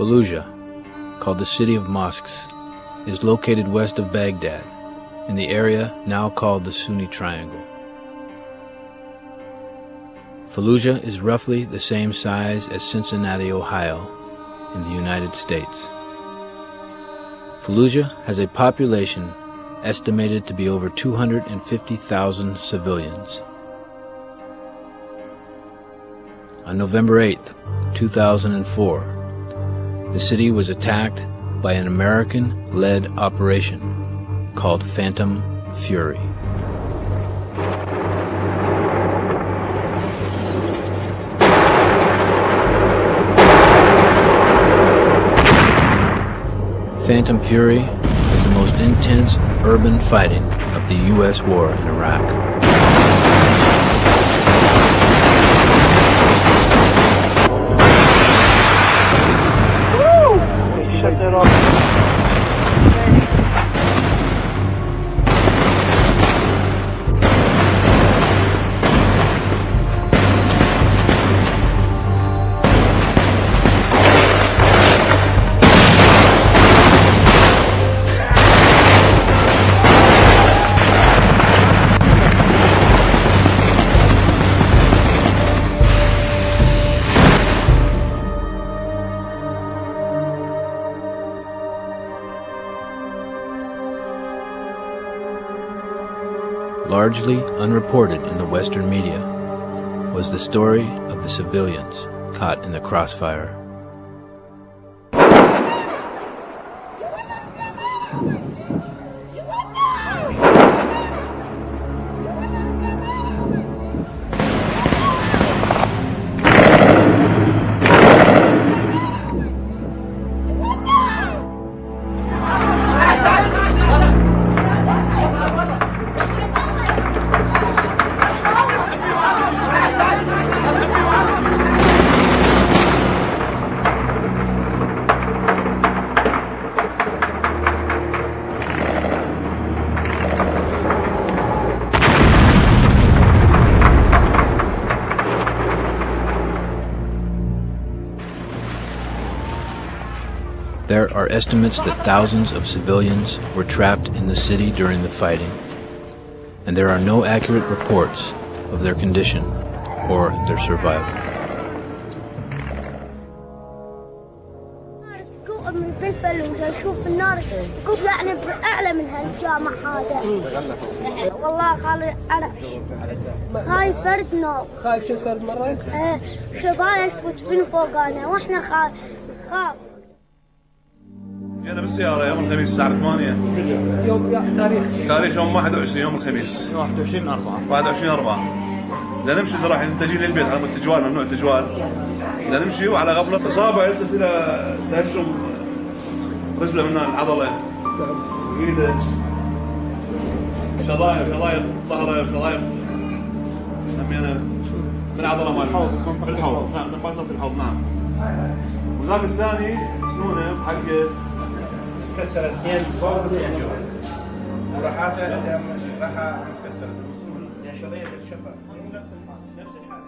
Fallujah, called the City of Mosques, is located west of Baghdad, in the area now called the Sunni Triangle. Fallujah is roughly the same size as Cincinnati, Ohio, in the United States. Fallujah has a population estimated to be over 250,000 civilians. On November 8, 2004, the city was attacked by an American-led operation called Phantom Fury. Phantom Fury is the most intense urban fighting of the U.S. war in Iraq. Shut that off. Largely unreported in the Western media was the story of the civilians caught in the crossfire. There are estimates that thousands of civilians were trapped in the city during the fighting, and there are no accurate reports of their condition or their survival. من فلوجة نشوف النار قلت لا أنا أعلى من هالجامع هذا والله خالي أنا خايف فرد نار خايف شو فرد مرة؟ شظايا يفوت من فوقنا وإحنا خاف جينا بالسيارة يوم الخميس الساعة 8 يوم تاريخ يوم 21 يوم الخميس 21/4 بدنا نمشي رايحين متجهين للبيت على التجوال ممنوع التجوال بدنا نمشي وعلى غفلة إصابة أدت إلى تهشم رجله من العضلة إيده شظايا ظهره شظايا سمينا من العضلة مال بالحوض نعم من بطنة الحوض نعم وذاك الثاني سنونه حقه كسر الاثنين فوق والاثنين جوا وراحاته راحه متكسره يعني شظيه الشفه نفس الحاله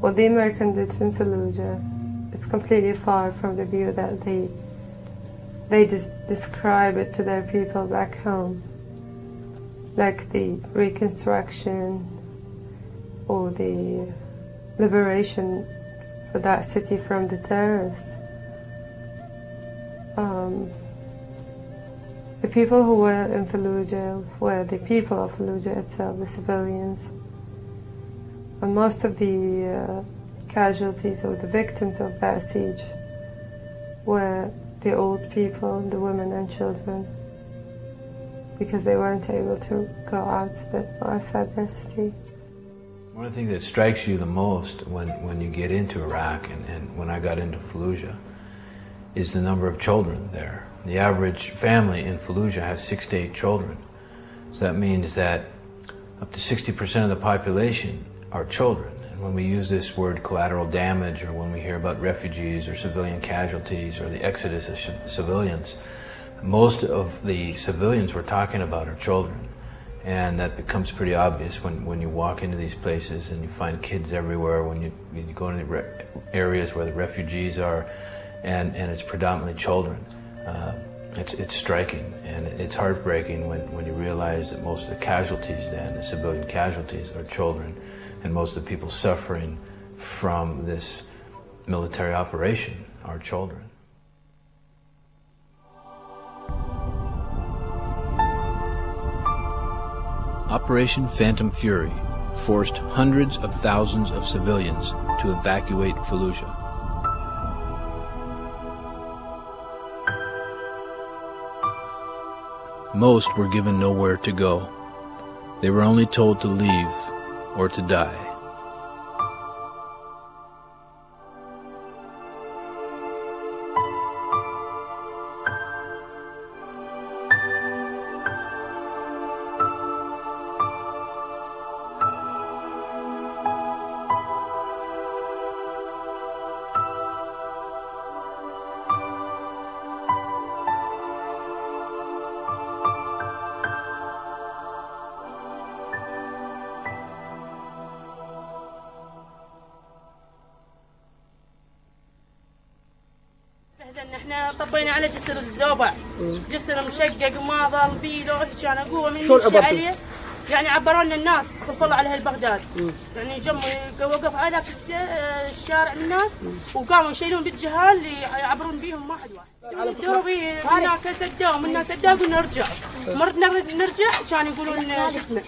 What the American did in Fallujah, it's completely far from the view that they describe it to their people back home, like the reconstruction or the liberation for that city from the terrorists. The people who were in Fallujah were the people of Fallujah itself, the civilians. And most of the casualties or the victims of that siege were the old people, the women and children, because they weren't able to go outside their city. One of the things that strikes you the most when you get into Iraq and when I got into Fallujah is the number of children there. The average family in Fallujah has 6 to 8 children. So that means that up to 60% of the population are children. And when we use this word collateral damage, or when we hear about refugees or civilian casualties or the exodus of civilians, most of the civilians we're talking about are children. And that becomes pretty obvious when you walk into these places and you find kids everywhere, when you go into the areas where the refugees are, and it's predominantly children. It's striking, and it's heartbreaking when you realize that most of the casualties then, the civilian casualties, are children, and most of the people suffering from this military operation are children. Operation Phantom Fury forced hundreds of thousands of civilians to evacuate Fallujah. Most were given nowhere to go. They were only told to leave or to die. احنا طبينا على جسر الزوبع، جسر مشقق وما ظل بيله هيك انا قوه من شلون نمشي عبرتوا؟ عليه. يعني عبروا لنا الناس خلف الله على اهل بغداد. يعني وقف على ذاك الشارع من هناك وقاموا يشيلون بالجهال اللي يعبرون بيهم واحد واحد. الدوبي هناك سدوا منا سدوا قلنا نرجع. مرتنا نرجع كانوا يقولون شو اسمه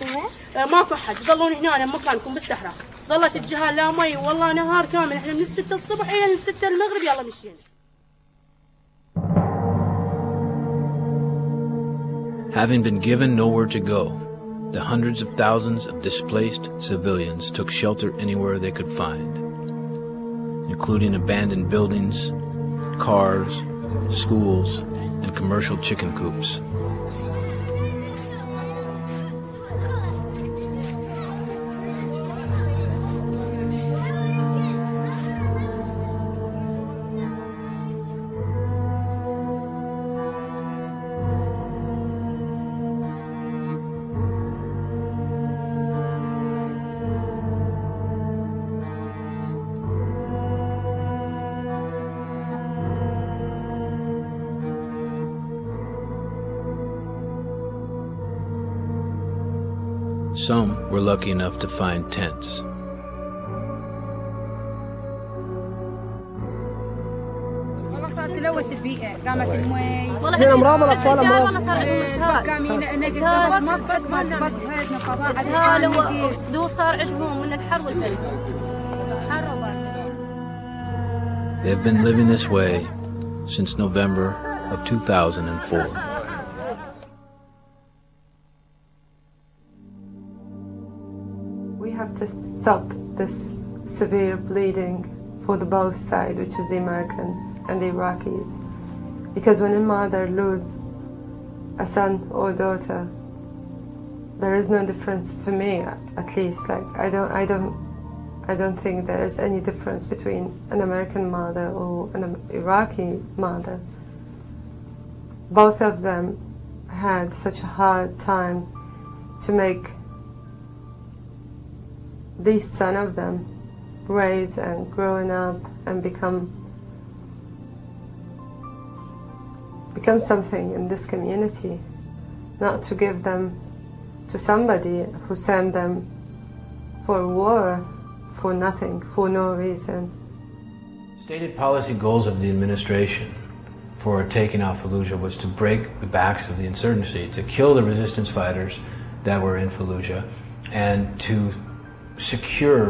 ماكو احد، ظلون هنا مكانكم بالصحراء. ظلت الجهال لا مي والله نهار كامل، احنا من 6 الصبح الى 6 المغرب يلا مشينا. Having been given nowhere to go, the hundreds of thousands of displaced civilians took shelter anywhere they could find, including abandoned buildings, cars, schools, and commercial chicken coops. Some were lucky enough to find tents. والله صارت تلوث البيئة، قامت المي زين امراض الاطفال امراض والله صار عندهم اسهال وصدور صار عندهم من الحر والبرد. حر وبرد. They have been living this way since November of 2004. We have to stop this severe bleeding for the both sides, which is the American and the Iraqis. Because when a mother loses a son or daughter, there is no difference for me, at least. Like I don't think there is any difference between an American mother or an Iraqi mother. Both of them had such a hard time to make these son of them raise and growing up and become something in this community, not to give them to somebody who sent them for war for nothing, for no reason. Stated policy goals of the administration for taking out Fallujah was to break the backs of the insurgency, to kill the resistance fighters that were in Fallujah, and to secure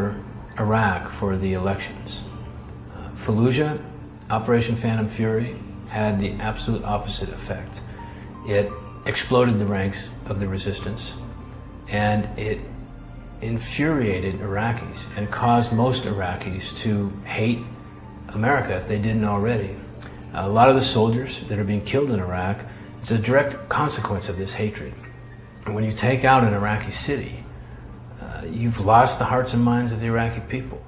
Iraq for the elections. Fallujah, Operation Phantom Fury, had the absolute opposite effect. It exploded the ranks of the resistance, and it infuriated Iraqis and caused most Iraqis to hate America if they didn't already. A lot of the soldiers that are being killed in Iraq, it's a direct consequence of this hatred. And when you take out an Iraqi city, you've lost the hearts and minds of the Iraqi people.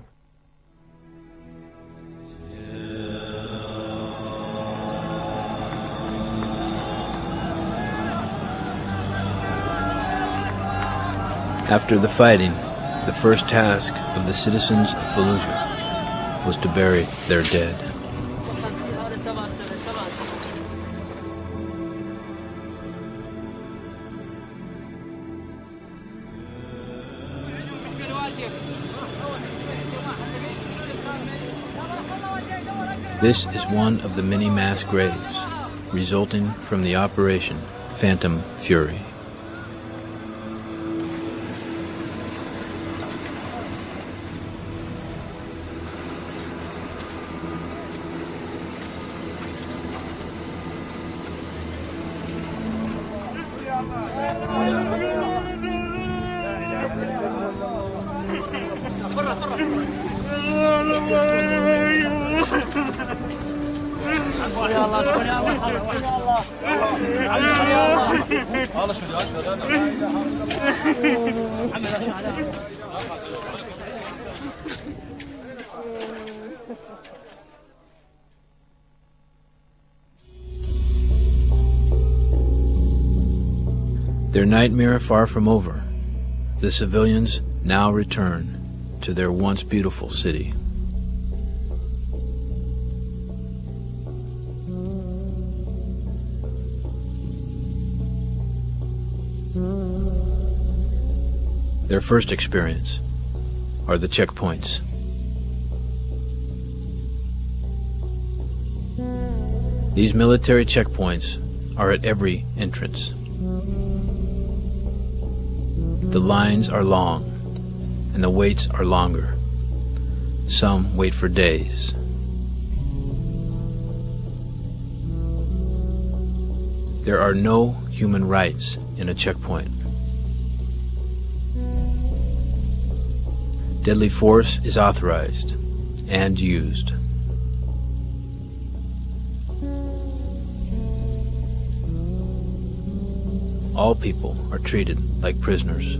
After the fighting, the first task of the citizens of Fallujah was to bury their dead. This is one of the many mass graves resulting from the Operation Phantom Fury. Their nightmare far from over, the civilians now return to their once beautiful city. Their first experience are the checkpoints. These military checkpoints are at every entrance. The lines are long, and the waits are longer. Some wait for days. There are no human rights in a checkpoint. Deadly force is authorized and used. All people are treated like prisoners.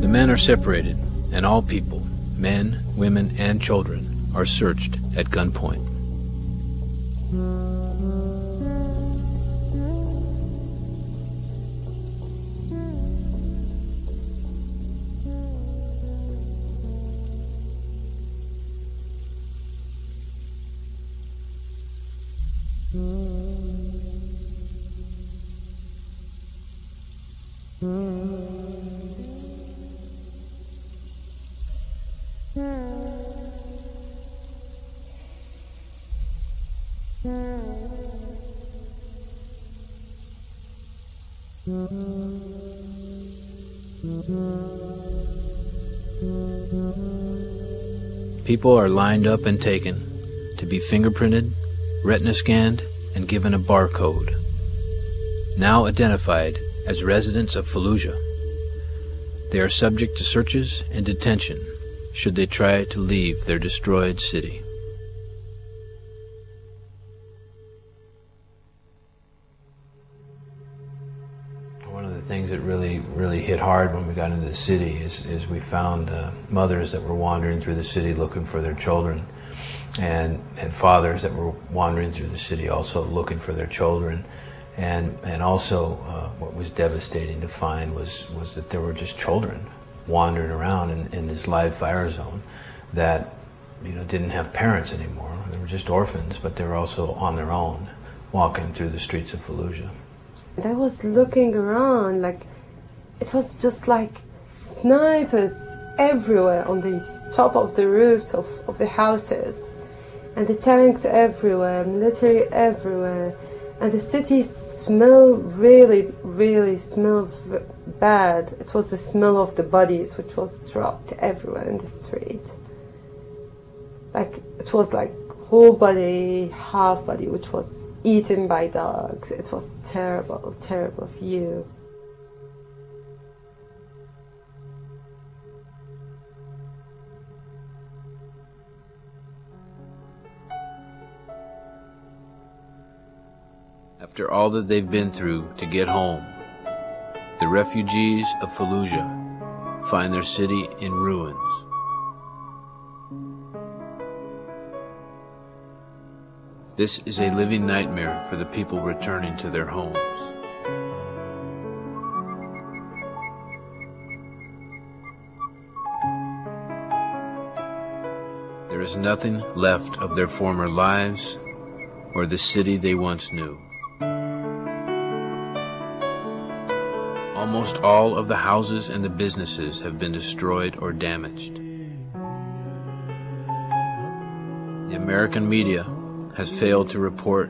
The men are separated, and all people, men, women, and children, are searched at gunpoint. People are lined up and taken to be fingerprinted, retina scanned, and given a barcode. Now identified as residents of Fallujah, they are subject to searches and detention should they try to leave their destroyed city. One of the things that really hit hard when we got into the city is we found mothers that were wandering through the city looking for their children, and fathers that were wandering through the city also looking for their children. And also what was devastating to find was that there were just children wandering around in this live fire zone that didn't have parents anymore. They were just orphans, but they were also on their own, walking through the streets of Fallujah. I was looking around, like it was just like snipers everywhere on the top of the roofs of the houses, and the tanks everywhere, military everywhere, and the city smelled really smelled bad. It was the smell of the bodies which was dropped everywhere in the street. Like it was like whole body, half body, which was eaten by dogs. It was terrible view. After all that they've been through to get home, the refugees of Fallujah find their city in ruins. This is a living nightmare for the people returning to their homes. is nothing left of their former lives or the city they once knew. Almost all of the houses and the businesses have been destroyed or damaged. The American media has failed to report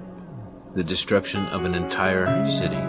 the destruction of an entire city.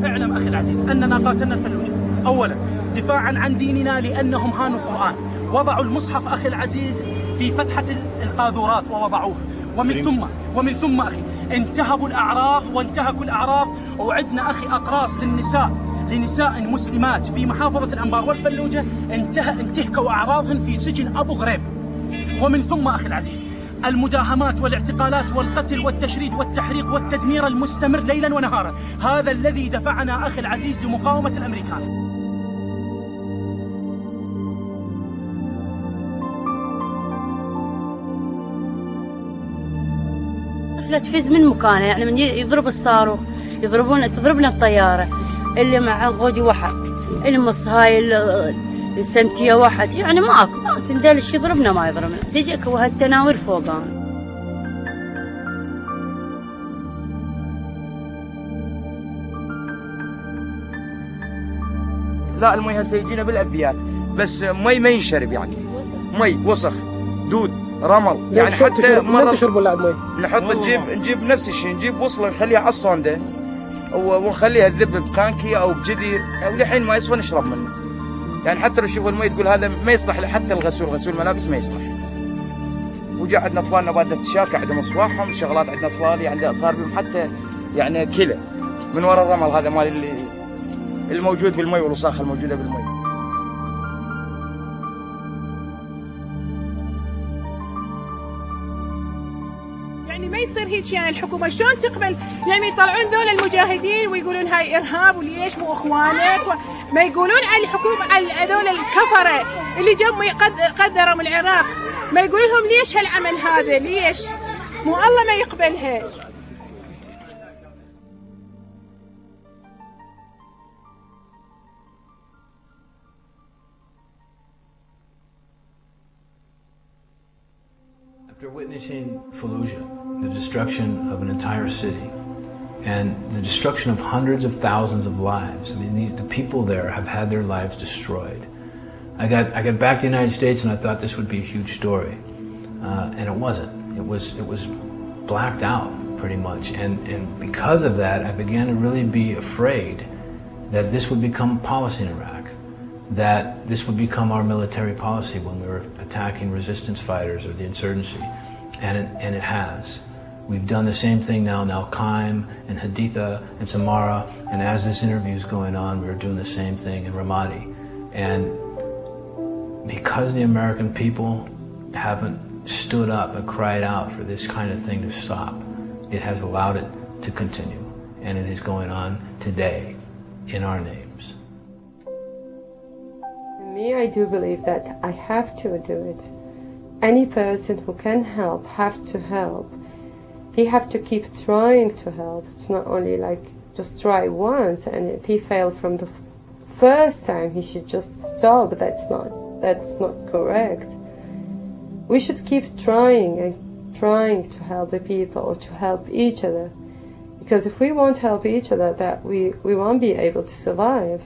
اعلم أخي العزيز أننا قاتلنا الفلوجة أولا دفاعا عن ديننا لأنهم هانوا القرآن، وضعوا المصحف أخي العزيز في فتحة القاذورات ووضعوه، ومن ثم أخي انتهبوا الأعراض وانتهكوا الأعراض، وعدنا أخي أقراص لنساء مسلمات في محافظة الأنبار والفلوجة انتهكوا أعراضهن في سجن أبو غريب. ومن ثم أخي العزيز المداهمات والاعتقالات والقتل والتشريد والتحريق والتدمير المستمر ليلا ونهارا، هذا الذي دفعنا أخي العزيز لمقاومة الأمريكان. طفلة تفز من مكانها، يعني من يضرب الصاروخ تضربنا الطيارة، اللي مع غودي واحد، اللي مص هاي السمكية واحد، يعني ما تندلش يضربنا ما يضربنا، تجيك وهالتناور فوقان. لا المي هسه يجينا بالابيات، بس مي ما ينشرب، يعني مي وسخ دود رمل، يعني حتى ما تشربوا لا مي، نحط نجيب نفس الشيء، نجيب وصله نخليها على الصونده ونخليها تذب بتانكي او بجدير ولحين ما يصفى نشرب منه. يعني حتى لو تشوف المي تقول هذا ما يصلح حتى الغسول، غسول ملابس ما يصلح. وجا عندنا اطفالنا بعد تشاكى عندهم اصفاحهم شغلات، عندنا اطفال يعني صار بهم حتى يعني كلى من وراء الرمل هذا مال اللي الموجود بالمي والوساخه الموجوده بالمي. يعني ما يصير هيك، يعني الحكومه شلون تقبل يعني يطلعون ذول المجاهدين ويقولون هاي ارهاب وليش مو اخوانك ما يقولون على الحكومه على هذول الكفره اللي جم قدروا من العراق، ما يقولون لهم ليش هالعمل هذا، ليش؟ مو الله ما يقبلها. After witnessing Fallujah, the destruction of an entire city, and the destruction of hundreds of thousands of lives. I mean, the people there have had their lives destroyed. I got back to the United States and I thought this would be a huge story, and it wasn't. It was blacked out pretty much, and because of that, I began to really be afraid that this would become policy in Iraq, that this would become our military policy when we were attacking resistance fighters or the insurgency, and it has. We've done the same thing now in Al-Qaim and Haditha and Samara, and as this interview is going on, we're doing the same thing in Ramadi. And because the American people haven't stood up and cried out for this kind of thing to stop, it has allowed it to continue, and it is going on today in our names. Me, I do believe that I have to do it. Any person who can help have to help. He have to keep trying to help. It's not only like just try once, and if he failed from the first time, he should just stop. That's not correct. We should keep trying and trying to help the people or to help each other, because if we won't help each other, that we won't be able to survive.